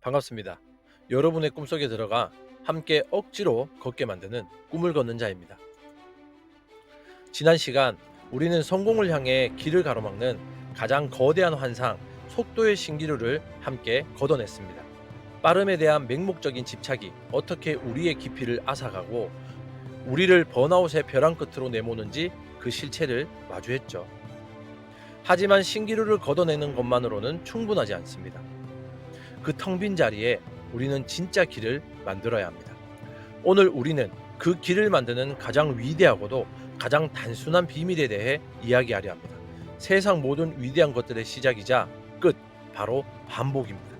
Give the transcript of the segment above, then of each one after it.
반갑습니다. 여러분의 꿈속에 들어가 함께 억지로 걷게 만드는 꿈을 걷는 자입니다. 지난 시간 우리는 성공을 향해 길을 가로막는 가장 거대한 환상, 속도의 신기루를 함께 걷어냈습니다. 빠름에 대한 맹목적인 집착이 어떻게 우리의 깊이를 앗아가고 우리를 번아웃의 벼랑 끝으로 내모는지 그 실체를 마주했죠. 하지만 신기루를 걷어내는 것만으로는 충분하지 않습니다. 그 텅 빈 자리에 우리는 진짜 길을 만들어야 합니다. 오늘 우리는 그 길을 만드는 가장 위대하고도 가장 단순한 비밀에 대해 이야기하려 합니다. 세상 모든 위대한 것들의 시작이자 끝, 바로 반복입니다.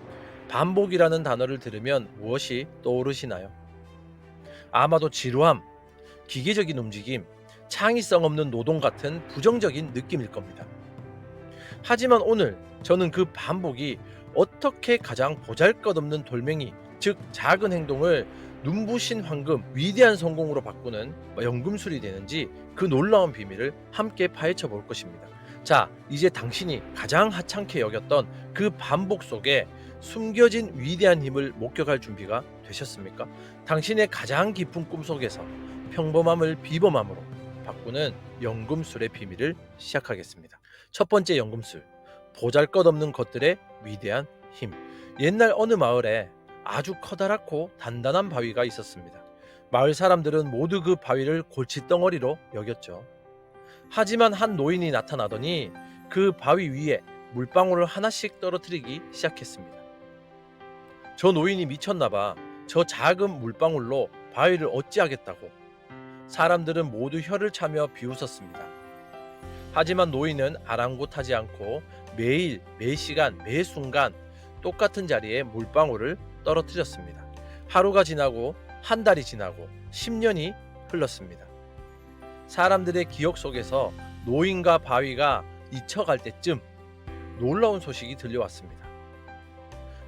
반복이라는 단어를 들으면 무엇이 떠오르시나요? 아마도 지루함, 기계적인 움직임, 창의성 없는 노동 같은 부정적인 느낌일 겁니다. 하지만 오늘 저는 그 반복이 어떻게 가장 보잘것없는 돌멩이, 즉 작은 행동을 눈부신 황금, 위대한 성공으로 바꾸는 연금술이 되는지 그 놀라운 비밀을 함께 파헤쳐 볼 것입니다. 자, 이제 당신이 가장 하찮게 여겼던 그 반복 속에 숨겨진 위대한 힘을 목격할 준비가 되셨습니까? 당신의 가장 깊은 꿈속에서 평범함을 비범함으로 바꾸는 연금술의 비밀을 시작하겠습니다. 첫 번째 연금술, 보잘것없는 것들의 위대한 힘. 옛날 어느 마을에 아주 커다랗고 단단한 바위가 있었습니다. 마을 사람들은 모두 그 바위를 골칫덩어리로 여겼죠. 하지만 한 노인이 나타나더니 그 바위 위에 물방울을 하나씩 떨어뜨리기 시작했습니다. 저 노인이 미쳤나봐. 저 작은 물방울로 바위를 어찌하겠다고. 사람들은 모두 혀를 차며 비웃었습니다. 하지만 노인은 아랑곳하지 않고 매일, 매시간, 매순간 똑같은 자리에 물방울을 떨어뜨렸습니다. 하루가 지나고 한 달이 지나고 10년이 흘렀습니다. 사람들의 기억 속에서 노인과 바위가 잊혀갈 때쯤 놀라운 소식이 들려왔습니다.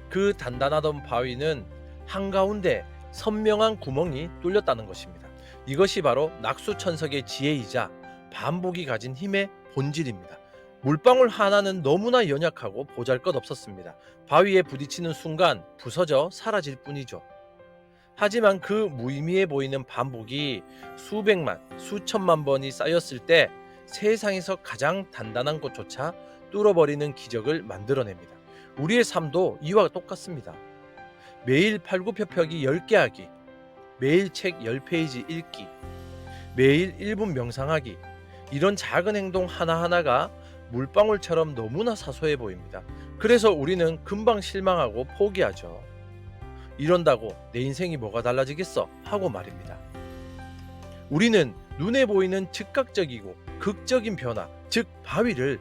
그 단단하던 바위는 한가운데 선명한 구멍이 뚫렸다는 것입니다. 이것이 바로 낙수천석의 지혜이자 반복이 가진 힘의 본질입니다. 물방울 하나는 너무나 연약하고 보잘것없었습니다. 바위에 부딪히는 순간 부서져 사라질 뿐이죠. 하지만 그 무의미해 보이는 반복이 수백만, 수천만 번이 쌓였을 때 세상에서 가장 단단한 것조차 뚫어버리는 기적을 만들어냅니다. 우리의 삶도 이와 똑같습니다. 매일 팔굽혀펴기 10개 하기, 매일 책 10페이지 읽기, 매일 1분 명상하기, 이런 작은 행동 하나하나가 물방울처럼 너무나 사소해 보입니다. 그래서 우리는 금방 실망하고 포기하죠. 이런다고 내 인생이 뭐가 달라지겠어? 하고 말입니다. 우리는 눈에 보이는 즉각적이고 극적인 변화, 즉 바위를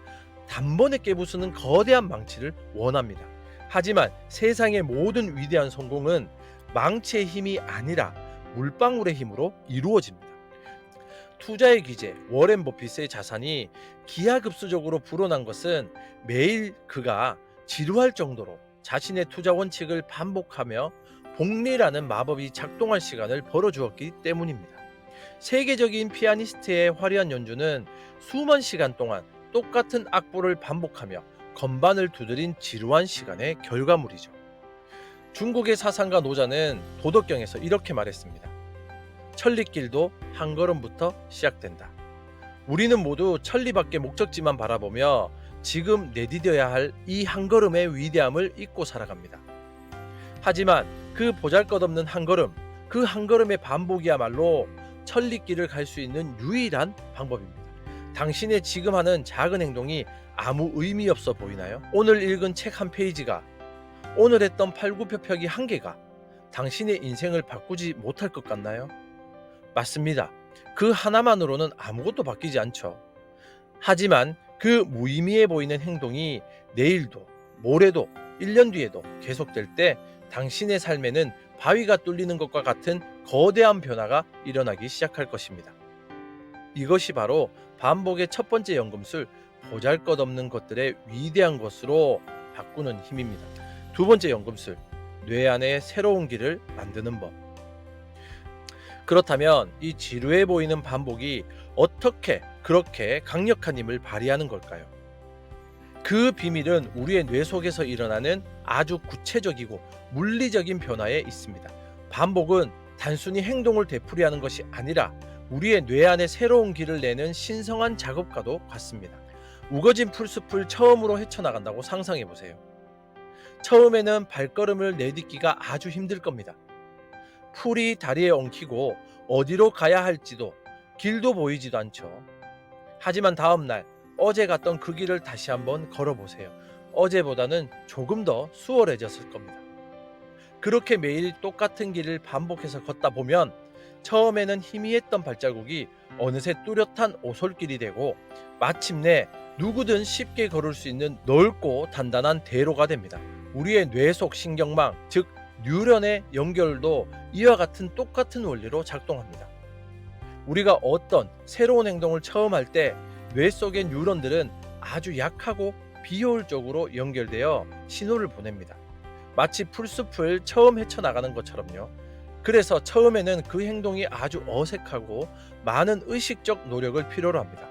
단번에 깨부수는 거대한 망치를 원합니다. 하지만 세상의 모든 위대한 성공은 망치의 힘이 아니라 물방울의 힘으로 이루어집니다. 투자의 귀재 워렌 버핏의 자산이 기하급수적으로 불어난 것은 매일 그가 지루할 정도로 자신의 투자 원칙을 반복하며 복리라는 마법이 작동할 시간을 벌어주었기 때문입니다. 세계적인 피아니스트의 화려한 연주는 수만 시간 동안 똑같은 악보를 반복하며 건반을 두드린 지루한 시간의 결과물이죠. 중국의 사상가 노자는 도덕경에서 이렇게 말했습니다. 천리길도 한 걸음부터 시작된다. 우리는 모두 천리밖의 목적지만 바라보며 지금 내디뎌야 할 이 한 걸음의 위대함을 잊고 살아갑니다. 하지만 그 보잘것없는 한 걸음, 그 한 걸음의 반복이야말로 천리길을 갈 수 있는 유일한 방법입니다. 당신의 지금 하는 작은 행동이 아무 의미 없어 보이나요? 오늘 읽은 책 한 페이지가, 오늘 했던 팔굽혀펴기 한 개가 당신의 인생을 바꾸지 못할 것 같나요? 맞습니다. 그 하나만으로는 아무것도 바뀌지 않죠. 하지만 그 무의미해 보이는 행동이 내일도, 모레도, 1년 뒤에도 계속될 때 당신의 삶에는 바위가 뚫리는 것과 같은 거대한 변화가 일어나기 시작할 것입니다. 이것이 바로 반복의 첫 번째 연금술, 보잘것없는 것들의 위대한 것으로 바꾸는 힘입니다. 두 번째 연금술, 뇌 안에 새로운 길을 만드는 법. 그렇다면 이 지루해 보이는 반복이 어떻게 그렇게 강력한 힘을 발휘하는 걸까요? 그 비밀은 우리의 뇌 속에서 일어나는 아주 구체적이고 물리적인 변화에 있습니다. 반복은 단순히 행동을 되풀이하는 것이 아니라 우리의 뇌 안에 새로운 길을 내는 신성한 작업과도 같습니다. 우거진 풀숲을 처음으로 헤쳐나간다고 상상해 보세요. 처음에는 발걸음을 내딛기가 아주 힘들 겁니다. 풀이 다리에 엉키고 어디로 가야 할지도 길도 보이지도 않죠. 하지만 다음날 어제 갔던 그 길을 다시 한번 걸어보세요. 어제보다는 조금 더 수월해졌을 겁니다. 그렇게 매일 똑같은 길을 반복해서 걷다 보면 처음에는 희미했던 발자국이 어느새 뚜렷한 오솔길이 되고 마침내 누구든 쉽게 걸을 수 있는 넓고 단단한 대로가 됩니다. 우리의 뇌 속 신경망, 즉 뉴런의 연결도 이와 같은 똑같은 원리로 작동합니다. 우리가 어떤 새로운 행동을 처음 할 때 뇌 속의 뉴런들은 아주 약하고 비효율적으로 연결되어 신호를 보냅니다. 마치 풀숲을 처음 헤쳐나가는 것처럼요. 그래서 처음에는 그 행동이 아주 어색하고 많은 의식적 노력을 필요로 합니다.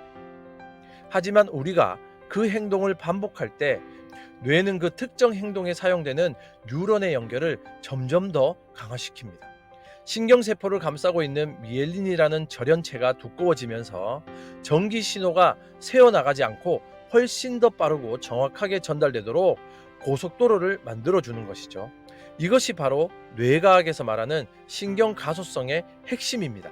하지만 우리가 그 행동을 반복할 때 뇌는 그 특정 행동에 사용되는 뉴런의 연결을 점점 더 강화시킵니다. 신경세포를 감싸고 있는 미엘린이라는 절연체가 두꺼워지면서 전기 신호가 새어나가지 않고 훨씬 더 빠르고 정확하게 전달되도록 고속도로를 만들어주는 것이죠. 이것이 바로 뇌과학에서 말하는 신경 가소성의 핵심입니다.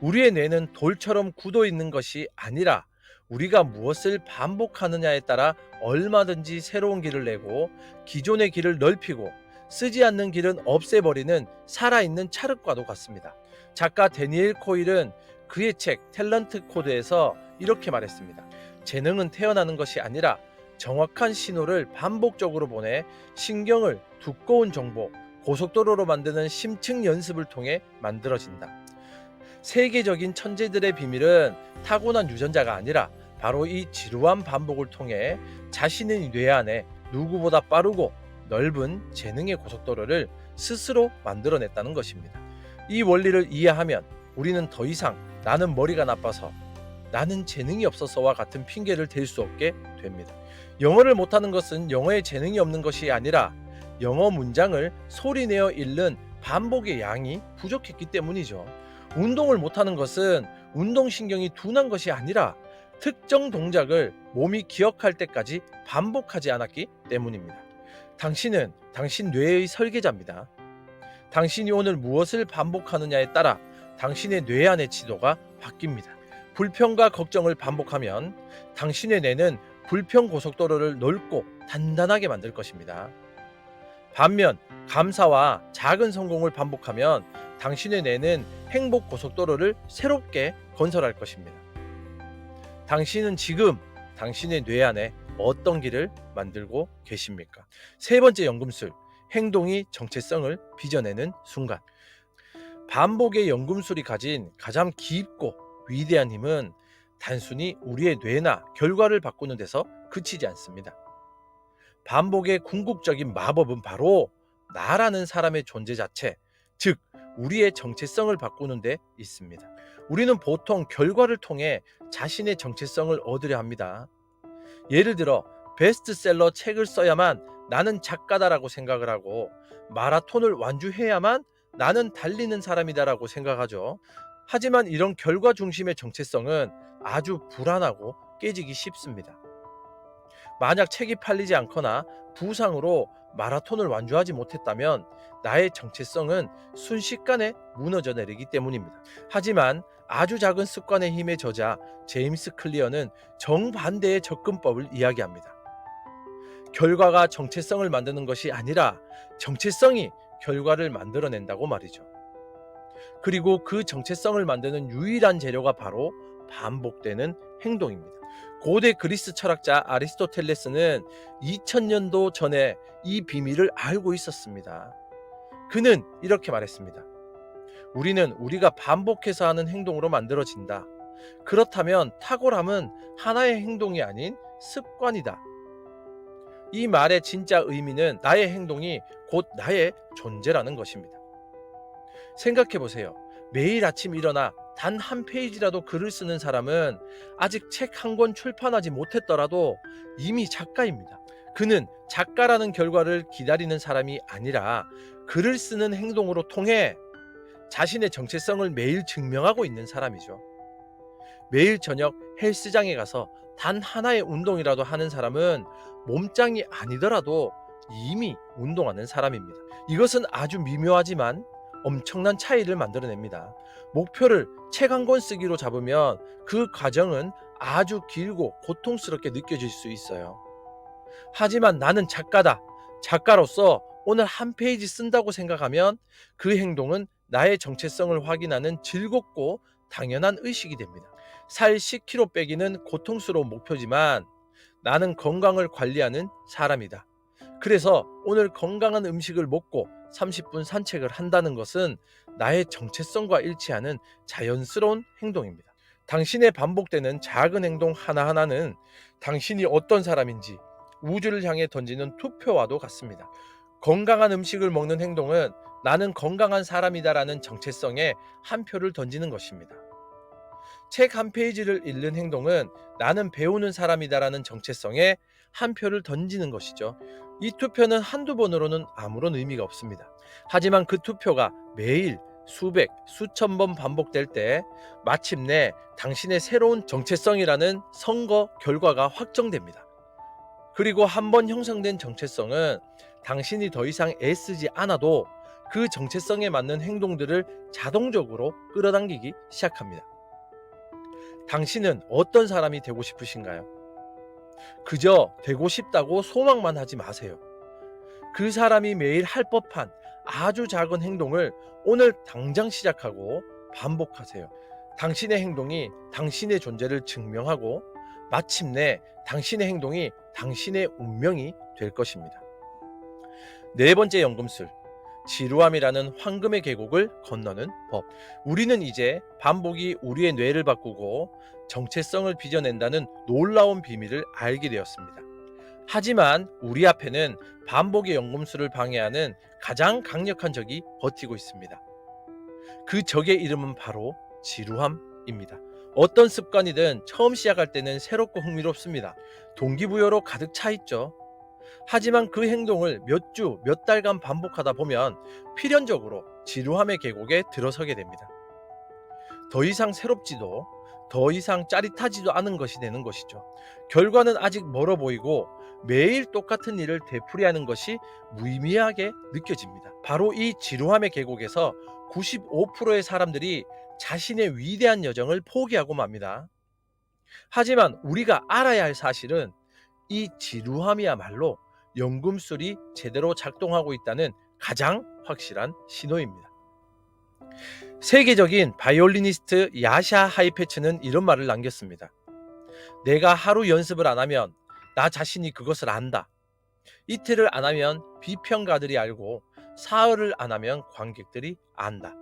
우리의 뇌는 돌처럼 굳어 있는 것이 아니라 우리가 무엇을 반복하느냐에 따라 얼마든지 새로운 길을 내고 기존의 길을 넓히고 쓰지 않는 길은 없애버리는 살아있는 찰흙과도 같습니다. 작가 데니엘 코일은 그의 책 탤런트 코드에서 이렇게 말했습니다. 재능은 태어나는 것이 아니라 정확한 신호를 반복적으로 보내 신경을 두꺼운 정보, 고속도로로 만드는 심층 연습을 통해 만들어진다. 세계적인 천재들의 비밀은 타고난 유전자가 아니라 바로 이 지루한 반복을 통해 자신의 뇌 안에 누구보다 빠르고 넓은 재능의 고속도로를 스스로 만들어냈다는 것입니다. 이 원리를 이해하면 우리는 더 이상 나는 머리가 나빠서, 나는 재능이 없어서와 같은 핑계를 댈 수 없게 됩니다. 영어를 못하는 것은 영어에 재능이 없는 것이 아니라 영어 문장을 소리내어 읽는 반복의 양이 부족했기 때문이죠. 운동을 못하는 것은 운동신경이 둔한 것이 아니라 특정 동작을 몸이 기억할 때까지 반복하지 않았기 때문입니다. 당신은 당신 뇌의 설계자입니다. 당신이 오늘 무엇을 반복하느냐에 따라 당신의 뇌 안의 지도가 바뀝니다. 불평과 걱정을 반복하면 당신의 뇌는 불평 고속도로를 넓고 단단하게 만들 것입니다. 반면 감사와 작은 성공을 반복하면 당신의 뇌는 행복 고속도로를 새롭게 건설할 것입니다. 당신은 지금 당신의 뇌 안에 어떤 길을 만들고 계십니까? 세 번째 연금술, 행동이 정체성을 빚어내는 순간. 반복의 연금술이 가진 가장 깊고 위대한 힘은 단순히 우리의 뇌나 결과를 바꾸는 데서 그치지 않습니다. 반복의 궁극적인 마법은 바로 나라는 사람의 존재 자체, 즉 우리의 정체성을 바꾸는 데 있습니다. 우리는 보통 결과를 통해 자신의 정체성을 얻으려 합니다. 예를 들어 베스트셀러 책을 써야만 나는 작가다라고 생각을 하고 마라톤을 완주해야만 나는 달리는 사람이다라고 생각하죠. 하지만 이런 결과 중심의 정체성은 아주 불안하고 깨지기 쉽습니다. 만약 책이 팔리지 않거나 부상으로 마라톤을 완주하지 못했다면 나의 정체성은 순식간에 무너져 내리기 때문입니다. 하지만 아주 작은 습관의 힘의 저자 제임스 클리어는 정반대의 접근법을 이야기합니다. 결과가 정체성을 만드는 것이 아니라 정체성이 결과를 만들어낸다고 말이죠. 그리고 그 정체성을 만드는 유일한 재료가 바로 반복되는 행동입니다. 고대 그리스 철학자 아리스토텔레스는 2000년도 전에 이 비밀을 알고 있었습니다. 그는 이렇게 말했습니다. 우리는 우리가 반복해서 하는 행동으로 만들어진다. 그렇다면 탁월함은 하나의 행동이 아닌 습관이다. 이 말의 진짜 의미는 나의 행동이 곧 나의 존재라는 것입니다. 생각해 보세요. 매일 아침 일어나 단 한 페이지라도 글을 쓰는 사람은 아직 책 한 권 출판하지 못했더라도 이미 작가입니다. 그는 작가라는 결과를 기다리는 사람이 아니라 글을 쓰는 행동으로 통해 자신의 정체성을 매일 증명하고 있는 사람이죠. 매일 저녁 헬스장에 가서 단 하나의 운동이라도 하는 사람은 몸짱이 아니더라도 이미 운동하는 사람입니다. 이것은 아주 미묘하지만 엄청난 차이를 만들어냅니다. 목표를 책 한 권 쓰기로 잡으면 그 과정은 아주 길고 고통스럽게 느껴질 수 있어요. 하지만 나는 작가다. 작가로서 오늘 한 페이지 쓴다고 생각하면 그 행동은 나의 정체성을 확인하는 즐겁고 당연한 의식이 됩니다. 살 10kg 빼기는 고통스러운 목표지만 나는 건강을 관리하는 사람이다. 그래서 오늘 건강한 음식을 먹고 30분 산책을 한다는 것은 나의 정체성과 일치하는 자연스러운 행동입니다. 당신의 반복되는 작은 행동 하나하나는 당신이 어떤 사람인지 우주를 향해 던지는 투표와도 같습니다. 건강한 음식을 먹는 행동은 나는 건강한 사람이다라는 정체성에 한 표를 던지는 것입니다. 책 한 페이지를 읽는 행동은 나는 배우는 사람이다라는 정체성에 한 표를 던지는 것이죠. 이 투표는 한두 번으로는 아무런 의미가 없습니다. 하지만 그 투표가 매일 수백, 수천 번 반복될 때 마침내 당신의 새로운 정체성이라는 선거 결과가 확정됩니다. 그리고 한 번 형성된 정체성은 당신이 더 이상 애쓰지 않아도 그 정체성에 맞는 행동들을 자동적으로 끌어당기기 시작합니다. 당신은 어떤 사람이 되고 싶으신가요? 그저 되고 싶다고 소망만 하지 마세요. 그 사람이 매일 할 법한 아주 작은 행동을 오늘 당장 시작하고 반복하세요. 당신의 행동이 당신의 존재를 증명하고 마침내 당신의 행동이 당신의 운명이 될 것입니다. 네 번째 연금술, 지루함이라는 황금의 계곡을 건너는 법. 우리는 이제 반복이 우리의 뇌를 바꾸고 정체성을 빚어낸다는 놀라운 비밀을 알게 되었습니다. 하지만 우리 앞에는 반복의 연금술을 방해하는 가장 강력한 적이 버티고 있습니다. 그 적의 이름은 바로 지루함입니다. 어떤 습관이든 처음 시작할 때는 새롭고 흥미롭습니다. 동기부여로 가득 차 있죠. 하지만 그 행동을 몇 주, 몇 달간 반복하다 보면 필연적으로 지루함의 계곡에 들어서게 됩니다. 더 이상 새롭지도 더 이상 짜릿하지도 않은 것이 되는 것이죠. 결과는 아직 멀어 보이고 매일 똑같은 일을 되풀이하는 것이 무의미하게 느껴집니다. 바로 이 지루함의 계곡에서 95%의 사람들이 자신의 위대한 여정을 포기하고 맙니다. 하지만 우리가 알아야 할 사실은 이 지루함이야말로 연금술이 제대로 작동하고 있다는 가장 확실한 신호입니다. 세계적인 바이올리니스트 야샤 하이페츠는 이런 말을 남겼습니다. 내가 하루 연습을 안 하면 나 자신이 그것을 안다. 이틀을 안 하면 비평가들이 알고 사흘을 안 하면 관객들이 안다.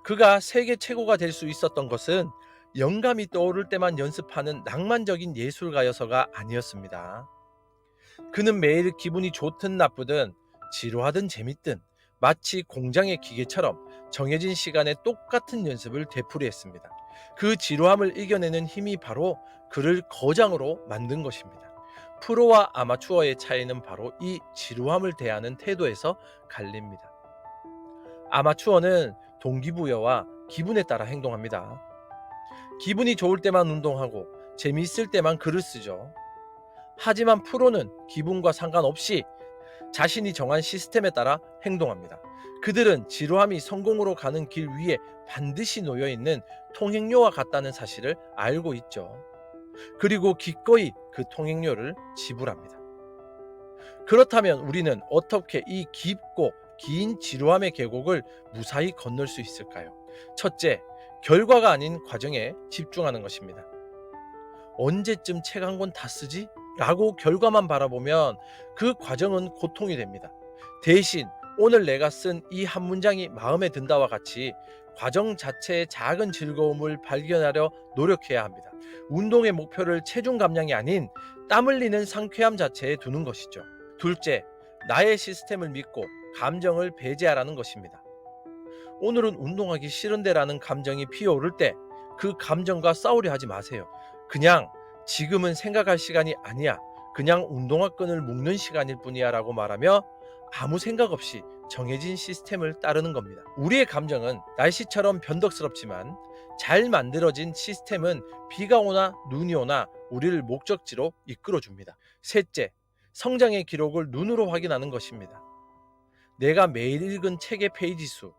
그가 세계 최고가 될 수 있었던 것은 영감이 떠오를 때만 연습하는 낭만적인 예술가여서가 아니었습니다. 그는 매일 기분이 좋든 나쁘든 지루하든 재밌든 마치 공장의 기계처럼 정해진 시간에 똑같은 연습을 되풀이했습니다. 그 지루함을 이겨내는 힘이 바로 그를 거장으로 만든 것입니다. 프로와 아마추어의 차이는 바로 이 지루함을 대하는 태도에서 갈립니다. 아마추어는 동기부여와 기분에 따라 행동합니다. 기분이 좋을 때만 운동하고 재미있을 때만 글을 쓰죠. 하지만 프로는 기분과 상관없이 자신이 정한 시스템에 따라 행동합니다. 그들은 지루함이 성공으로 가는 길 위에 반드시 놓여있는 통행료와 같다는 사실을 알고 있죠. 그리고 기꺼이 그 통행료를 지불합니다. 그렇다면 우리는 어떻게 이 깊고 긴 지루함의 계곡을 무사히 건널 수 있을까요? 첫째, 결과가 아닌 과정에 집중하는 것입니다. 언제쯤 책 한 권 다 쓰지? 라고 결과만 바라보면 그 과정은 고통이 됩니다. 대신 오늘 내가 쓴 이 한 문장이 마음에 든다와 같이 과정 자체의 작은 즐거움을 발견하려 노력해야 합니다. 운동의 목표를 체중 감량이 아닌 땀 흘리는 상쾌함 자체에 두는 것이죠. 둘째, 나의 시스템을 믿고 감정을 배제하라는 것입니다. 오늘은 운동하기 싫은데라는 감정이 피어오를 때 그 감정과 싸우려 하지 마세요. 그냥 지금은 생각할 시간이 아니야. 그냥 운동화 끈을 묶는 시간일 뿐이야 라고 말하며 아무 생각 없이 정해진 시스템을 따르는 겁니다. 우리의 감정은 날씨처럼 변덕스럽지만 잘 만들어진 시스템은 비가 오나 눈이 오나 우리를 목적지로 이끌어줍니다. 셋째, 성장의 기록을 눈으로 확인하는 것입니다. 내가 매일 읽은 책의 페이지 수,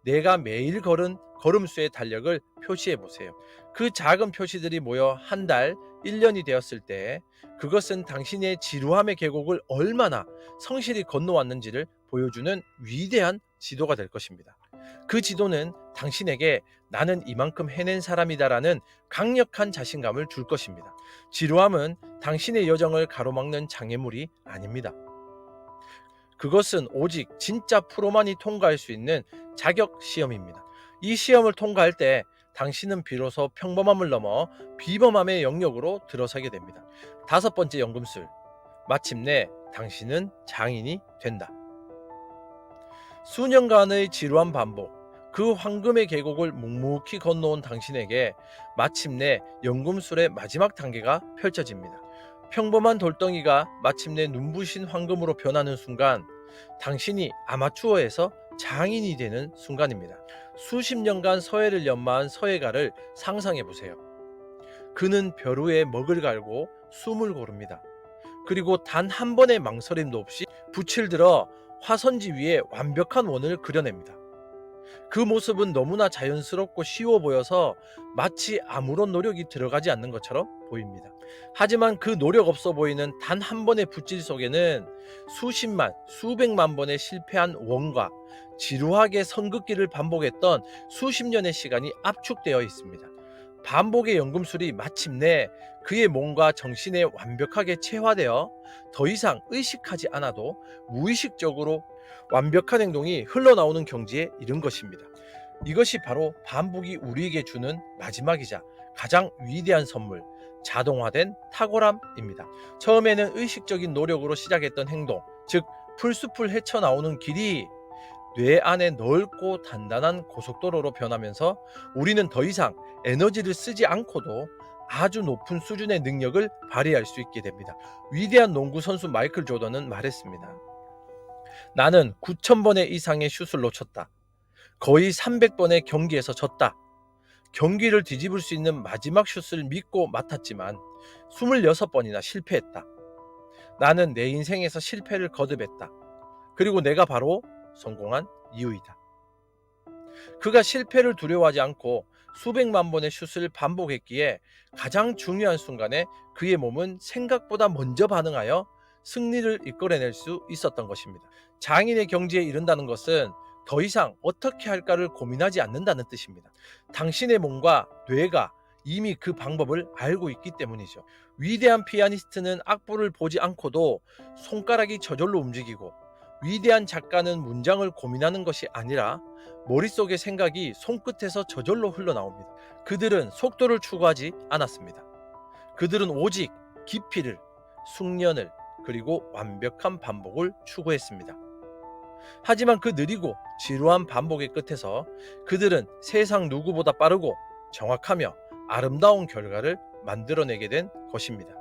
내가 매일 걸은 걸음수의 달력을 표시해 보세요. 그 작은 표시들이 모여 한 달, 1년이 되었을 때 그것은 당신의 지루함의 계곡을 얼마나 성실히 건너왔는지를 보여주는 위대한 지도가 될 것입니다. 그 지도는 당신에게 나는 이만큼 해낸 사람이다라는 강력한 자신감을 줄 것입니다. 지루함은 당신의 여정을 가로막는 장애물이 아닙니다. 그것은 오직 진짜 프로만이 통과할 수 있는 자격 시험입니다. 이 시험을 통과할 때 당신은 비로소 평범함을 넘어 비범함의 영역으로 들어서게 됩니다. 다섯 번째 연금술. 마침내 당신은 장인이 된다. 수년간의 지루한 반복, 그 황금의 계곡을 묵묵히 건너온 당신에게 마침내 연금술의 마지막 단계가 펼쳐집니다. 평범한 돌덩이가 마침내 눈부신 황금으로 변하는 순간, 당신이 아마추어에서 장인이 되는 순간입니다. 수십 년간 서예를 연마한 서예가를 상상해 보세요. 그는 벼 위에 먹을 갈고 숨을 고릅니다. 그리고 단 한 번의 망설임도 없이 붓을 들어 화선지 위에 완벽한 원을 그려냅니다. 그 모습은 너무나 자연스럽고 쉬워 보여서 마치 아무런 노력이 들어가지 않는 것처럼 보입니다. 하지만 그 노력 없어 보이는 단 한 번의 붓질 속에는 수십만, 수백만 번의 실패한 원과 지루하게 선긋기를 반복했던 수십 년의 시간이 압축되어 있습니다. 반복의 연금술이 마침내 그의 몸과 정신에 완벽하게 체화되어 더 이상 의식하지 않아도 무의식적으로 완벽한 행동이 흘러나오는 경지에 이른 것입니다. 이것이 바로 반복이 우리에게 주는 마지막이자 가장 위대한 선물, 자동화된 탁월함입니다. 처음에는 의식적인 노력으로 시작했던 행동, 즉 풀숲을 헤쳐나오는 길이 뇌 안에 넓고 단단한 고속도로로 변하면서 우리는 더 이상 에너지를 쓰지 않고도 아주 높은 수준의 능력을 발휘할 수 있게 됩니다. 위대한 농구 선수 마이클 조던은 말했습니다. 나는 9,000번의 이상의 슛을 놓쳤다. 거의 300번의 경기에서 졌다. 경기를 뒤집을 수 있는 마지막 슛을 믿고 맡았지만 26번이나 실패했다. 나는 내 인생에서 실패를 거듭했다. 그리고 내가 바로 성공한 이유이다. 그가 실패를 두려워하지 않고 수백만 번의 슛을 반복했기에 가장 중요한 순간에 그의 몸은 생각보다 먼저 반응하여 승리를 이끌어낼 수 있었던 것입니다. 장인의 경지에 이른다는 것은 더 이상 어떻게 할까를 고민하지 않는다는 뜻입니다. 당신의 몸과 뇌가 이미 그 방법을 알고 있기 때문이죠. 위대한 피아니스트는 악보를 보지 않고도 손가락이 저절로 움직이고, 위대한 작가는 문장을 고민하는 것이 아니라 머릿속의 생각이 손끝에서 저절로 흘러나옵니다. 그들은 속도를 추구하지 않았습니다. 그들은 오직 깊이를, 숙련을, 그리고 완벽한 반복을 추구했습니다. 하지만 그 느리고 지루한 반복의 끝에서 그들은 세상 누구보다 빠르고 정확하며 아름다운 결과를 만들어내게 된 것입니다.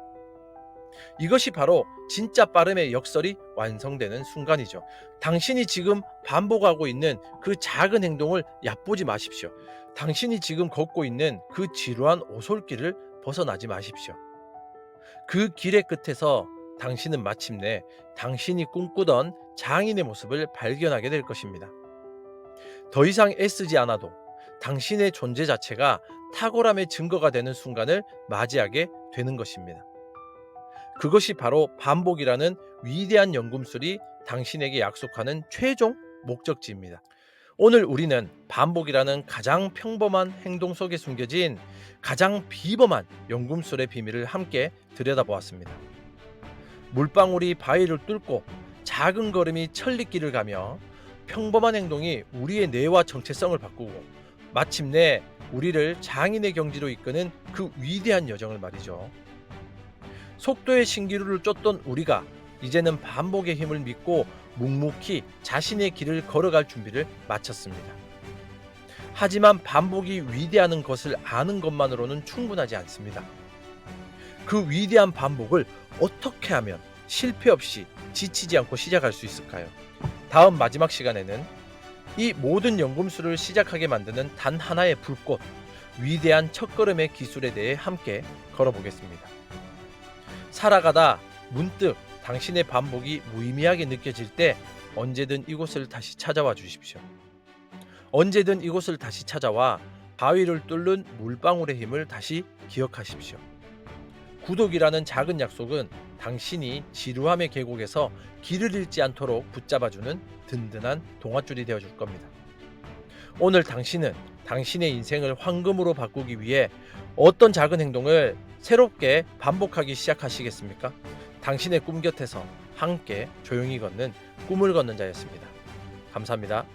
이것이 바로 진짜 빠름의 역설이 완성되는 순간이죠. 당신이 지금 반복하고 있는 그 작은 행동을 얕보지 마십시오. 당신이 지금 걷고 있는 그 지루한 오솔길을 벗어나지 마십시오. 그 길의 끝에서 당신은 마침내 당신이 꿈꾸던 장인의 모습을 발견하게 될 것입니다. 더 이상 애쓰지 않아도 당신의 존재 자체가 탁월함의 증거가 되는 순간을 맞이하게 되는 것입니다. 그것이 바로 반복이라는 위대한 연금술이 당신에게 약속하는 최종 목적지입니다. 오늘 우리는 반복이라는 가장 평범한 행동 속에 숨겨진 가장 비범한 연금술의 비밀을 함께 들여다보았습니다. 물방울이 바위를 뚫고 작은 걸음이 천리길을 가며 평범한 행동이 우리의 뇌와 정체성을 바꾸고 마침내 우리를 장인의 경지로 이끄는 그 위대한 여정을 말이죠. 속도의 신기루를 쫓던 우리가 이제는 반복의 힘을 믿고 묵묵히 자신의 길을 걸어갈 준비를 마쳤습니다. 하지만 반복이 위대한 것을 아는 것만으로는 충분하지 않습니다. 그 위대한 반복을 어떻게 하면 실패 없이 지치지 않고 시작할 수 있을까요? 다음 마지막 시간에는 이 모든 연금술을 시작하게 만드는 단 하나의 불꽃, 위대한 첫걸음의 기술에 대해 함께 걸어보겠습니다. 살아가다 문득 당신의 반복이 무의미하게 느껴질 때 언제든 이곳을 다시 찾아와 주십시오. 언제든 이곳을 다시 찾아와 바위를 뚫는 물방울의 힘을 다시 기억하십시오. 구독이라는 작은 약속은 당신이 지루함의 계곡에서 길을 잃지 않도록 붙잡아주는 든든한 동아줄이 되어줄 겁니다. 오늘 당신은 당신의 인생을 황금으로 바꾸기 위해 어떤 작은 행동을 새롭게 반복하기 시작하시겠습니까? 당신의 꿈 곁에서 함께 조용히 걷는 꿈을 걷는 자였습니다. 감사합니다.